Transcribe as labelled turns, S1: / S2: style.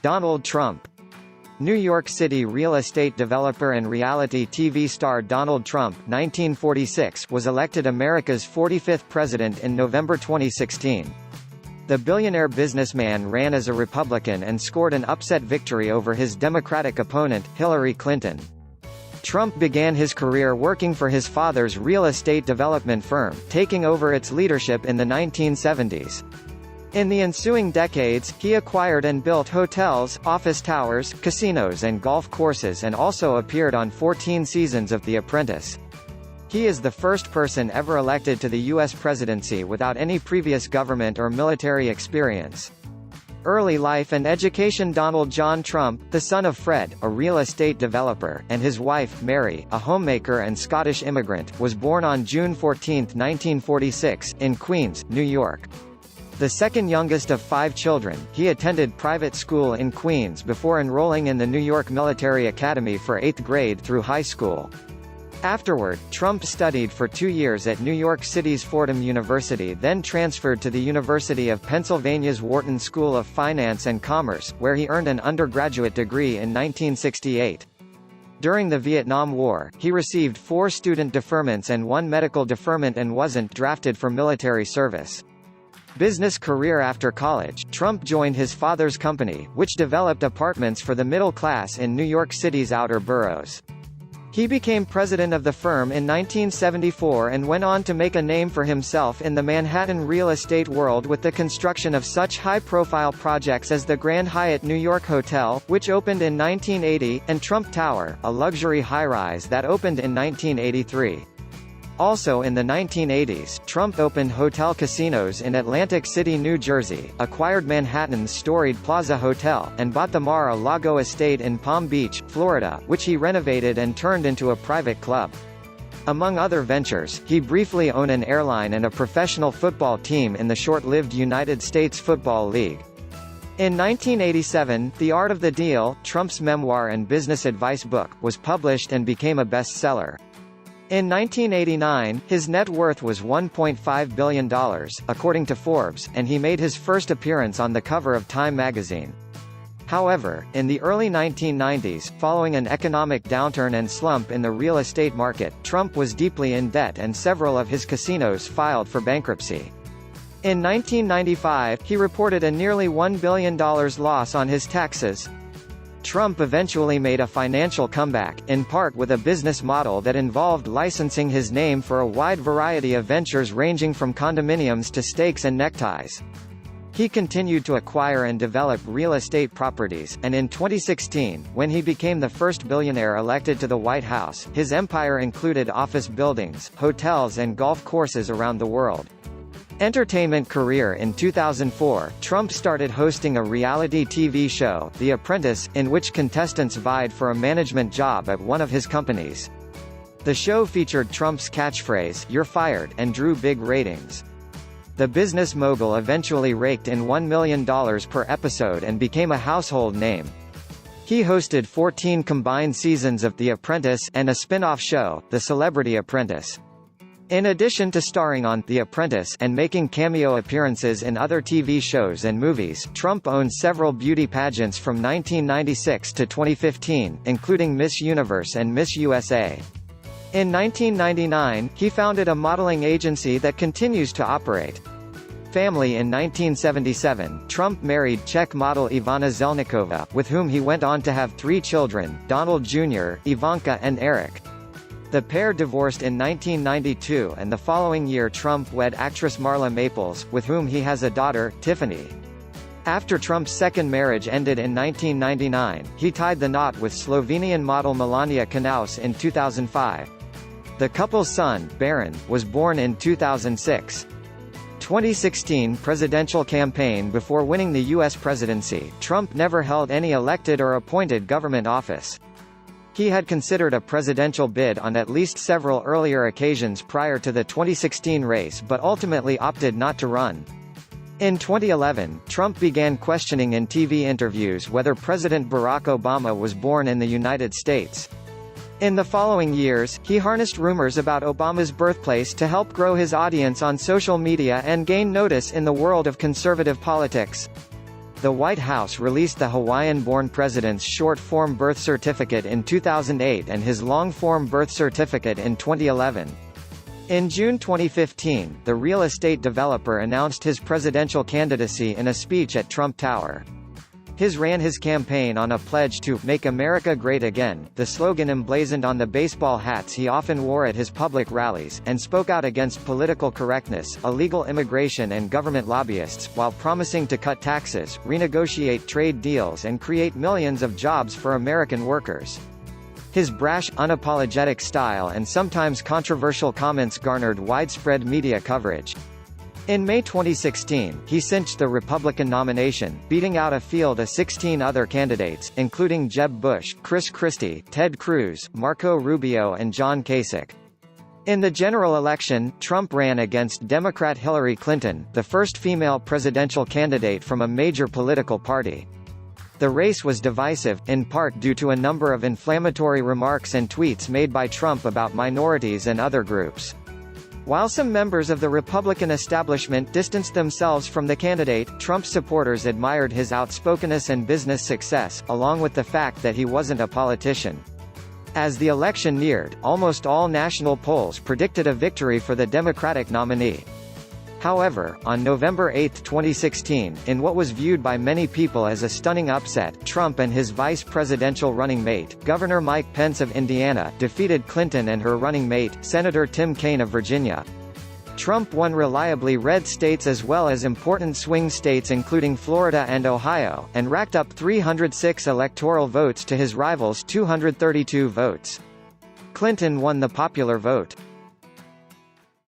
S1: Donald Trump. New York City real estate developer and reality TV star Donald Trump, 1946, was elected America's 45th president in November 2016. The billionaire businessman ran as a Republican and scored an upset victory over his Democratic opponent, Hillary Clinton. Trump began his career working for his father's real estate development firm, taking over its leadership in the 1970s. In the ensuing decades, he acquired and built hotels, office towers, casinos and golf courses and also appeared on 14 seasons of The Apprentice. He is the first person ever elected to the U.S. presidency without any previous government or military experience. Early life and education. Donald John Trump, the son of Fred, a real estate developer, and his wife, Mary, a homemaker and Scottish immigrant, was born on June 14, 1946, in Queens, New York. The second youngest of 5 children, he attended private school in Queens before enrolling in the New York Military Academy for 8th grade through high school. Afterward, Trump studied for 2 years at New York City's Fordham University, then transferred to the University of Pennsylvania's Wharton School of Finance and Commerce, where he earned an undergraduate degree in 1968. During the Vietnam War, he received 4 student deferments and 1 medical deferment and wasn't drafted for military service. Business career. After college, Trump joined his father's company, which developed apartments for the middle class in New York City's outer boroughs. He became president of the firm in 1974 and went on to make a name for himself in the Manhattan real estate world with the construction of such high-profile projects as the Grand Hyatt New York Hotel, which opened in 1980, and Trump Tower, a luxury high-rise that opened in 1983. Also in the 1980s, Trump opened hotel casinos in Atlantic City, New Jersey, acquired Manhattan's storied Plaza Hotel, and bought the Mar-a-Lago estate in Palm Beach, Florida, which he renovated and turned into a private club. Among other ventures, he briefly owned an airline and a professional football team in the short-lived United States Football League. In 1987, The Art of the Deal, Trump's memoir and business advice book, was published and became a bestseller. In 1989, his net worth was $1.5 billion, according to Forbes, and he made his first appearance on the cover of Time magazine. However, in the early 1990s, following an economic downturn and slump in the real estate market, Trump was deeply in debt and several of his casinos filed for bankruptcy. In 1995, he reported a nearly $1 billion loss on his taxes. Trump eventually made a financial comeback, in part with a business model that involved licensing his name for a wide variety of ventures ranging from condominiums to steaks and neckties. He continued to acquire and develop real estate properties, and in 2016, when he became the first billionaire elected to the White House, his empire included office buildings, hotels and golf courses around the world. Entertainment career. In 2004, Trump started hosting a reality TV show, The Apprentice, in which contestants vied for a management job at one of his companies. The show featured Trump's catchphrase, "You're fired," and drew big ratings. The business mogul eventually raked in $1 million per episode and became a household name. He hosted 14 combined seasons of The Apprentice, and a spin-off show, The Celebrity Apprentice. In addition to starring on The Apprentice and making cameo appearances in other TV shows and movies, Trump owned several beauty pageants from 1996 to 2015, including Miss Universe and Miss USA. In 1999, he founded a modeling agency that continues to operate. Family. In 1977, Trump married Czech model Ivana Zelníková, with whom he went on to have 3 children, Donald Jr., Ivanka and Eric. The pair divorced in 1992 and the following year Trump wed actress Marla Maples, with whom he has a daughter, Tiffany. After Trump's second marriage ended in 1999, he tied the knot with Slovenian model Milania Knaus in 2005. The couple's son, Baron, was born in 2006. 2016 presidential campaign. Before winning the U.S. presidency, Trump never held any elected or appointed government office. He had considered a presidential bid on at least several earlier occasions prior to the 2016 race but ultimately opted not to run. In 2011, Trump began questioning in TV interviews whether President Barack Obama was born in the United States. In the following years, he harnessed rumors about Obama's birthplace to help grow his audience on social media and gain notice in the world of conservative politics. The White House released the Hawaiian-born president's short-form birth certificate in 2008 and his long-form birth certificate in 2011. In June 2015, the real estate developer announced his presidential candidacy in a speech at Trump Tower. He ran his campaign on a pledge to "Make America Great Again," the slogan emblazoned on the baseball hats he often wore at his public rallies, and spoke out against political correctness, illegal immigration and government lobbyists, while promising to cut taxes, renegotiate trade deals and create millions of jobs for American workers. His brash, unapologetic style and sometimes controversial comments garnered widespread media coverage. In May 2016, he cinched the Republican nomination, beating out a field of 16 other candidates, including Jeb Bush, Chris Christie, Ted Cruz, Marco Rubio and John Kasich. In the general election, Trump ran against Democrat Hillary Clinton, the first female presidential candidate from a major political party. The race was divisive, in part due to a number of inflammatory remarks and tweets made by Trump about minorities and other groups. While some members of the Republican establishment distanced themselves from the candidate, Trump's supporters admired his outspokenness and business success, along with the fact that he wasn't a politician. As the election neared, almost all national polls predicted a victory for the Democratic nominee. However, on November 8, 2016, in what was viewed by many people as a stunning upset, Trump and his vice presidential running mate, Governor Mike Pence of Indiana, defeated Clinton and her running mate, Senator Tim Kaine of Virginia. Trump won reliably red states as well as important swing states including Florida and Ohio, and racked up 306 electoral votes to his rival's 232 votes. Clinton won the popular vote.